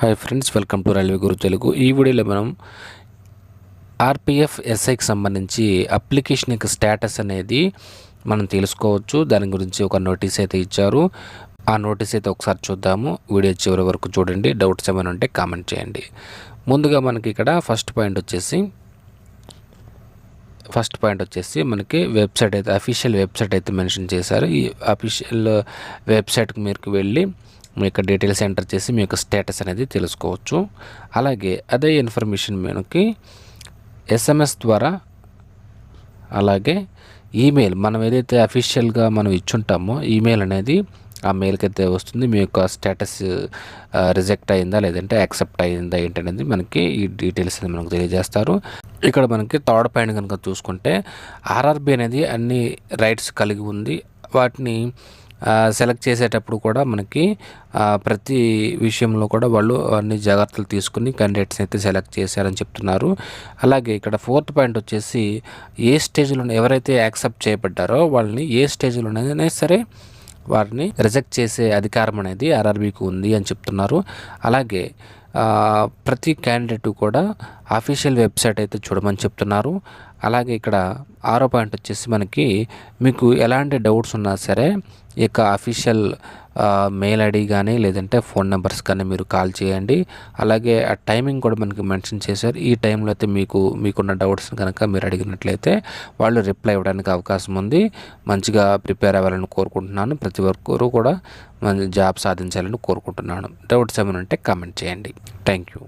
Hi friends, welcome to railway Guru Telugu. ఈ వీడియోలో మనం ఆర్పిఎఫ్ ఎస్ఐకి సంబంధించి అప్లికేషన్ యొక్క స్టేటస్ అనేది మనం తెలుసుకోవచ్చు. దాని గురించి ఒక నోటీస్ అయితే ఇచ్చారు. ఆ నోటీస్ అయితే ఒకసారి చూద్దాము. వీడియో చివరి వరకు చూడండి. డౌట్స్ ఏమైనా ఉంటే కామెంట్ చేయండి. ముందుగా మనకి ఇక్కడ ఫస్ట్ పాయింట్ వచ్చేసి మనకి వెబ్సైట్ అయితే అఫీషియల్ వెబ్సైట్ అయితే మెన్షన్ చేశారు. ఈ అఫీషియల్ వెబ్సైట్కి మీరు వెళ్ళి మీ యొక్క డీటెయిల్స్ ఎంటర్ చేసి మీ యొక్క స్టేటస్ అనేది తెలుసుకోవచ్చు. అలాగే అదే ఇన్ఫర్మేషన్ మనకి ఎస్ఎంఎస్ ద్వారా, అలాగే ఈమెయిల్ మనం ఏదైతే అఫీషియల్గా మనం ఇచ్చుంటామో ఈమెయిల్ అనేది ఆ మెయిల్కి అయితే వస్తుంది. మీ యొక్క స్టేటస్ రిజెక్ట్ అయిందా లేదంటే యాక్సెప్ట్ అయిందా ఏంటనేది మనకి ఈ డీటెయిల్స్ అనేది మనకు తెలియజేస్తారు. ఇక్కడ మనకి థర్డ్ పాయింట్ కనుక చూసుకుంటే ఆర్ఆర్బి అనేది అన్ని రైట్స్ కలిగి ఉంది. వాటిని సెలెక్ట్ చేసేటప్పుడు కూడా మనకి ప్రతి విషయంలో కూడా వాళ్ళు అన్ని జాగ్రత్తలు తీసుకుని క్యాండిడేట్స్ని అయితే సెలెక్ట్ చేశారని చెప్తున్నారు. అలాగే ఇక్కడ ఫోర్త్ పాయింట్ వచ్చేసి ఏ స్టేజ్లో ఎవరైతే యాక్సెప్ట్ చేయబడ్డారో వాళ్ళని ఏ స్టేజ్లోనైనా సరే వారిని రిజెక్ట్ చేసే అధికారం అనేది ఆర్ఆర్బీకి ఉంది అని చెప్తున్నారు. అలాగే ప్రతి క్యాండిడేట్ కూడా అఫీషియల్ వెబ్సైట్ అయితే చూడమని చెప్తున్నారు. అలాగే ఇక్కడ 6వ పాయింట్ వచ్చేసి మనకి మీకు ఎలాంటి డౌట్స్ ఉన్నా సరే ఈ యొక్క అఫీషియల్ మెయిల్ ఐడి కానీ లేదంటే ఫోన్ నెంబర్స్ కానీ మీరు కాల్ చేయండి. అలాగే ఆ టైమింగ్ కూడా మనకి మెన్షన్ చేశారు. ఈ టైంలో అయితే మీకున్న డౌట్స్ కనుక మీరు అడిగినట్లయితే వాళ్ళు రిప్లై ఇవ్వడానికి అవకాశం ఉంది. మంచిగా ప్రిపేర్ అవ్వాలని కోరుకుంటున్నాను. ప్రతి ఒక్కరు కూడా మంచి జాబ్ సాధించాలని కోరుకుంటున్నాను. డౌట్స్ ఏమైనా ఉంటే కామెంట్ చేయండి. Thank you.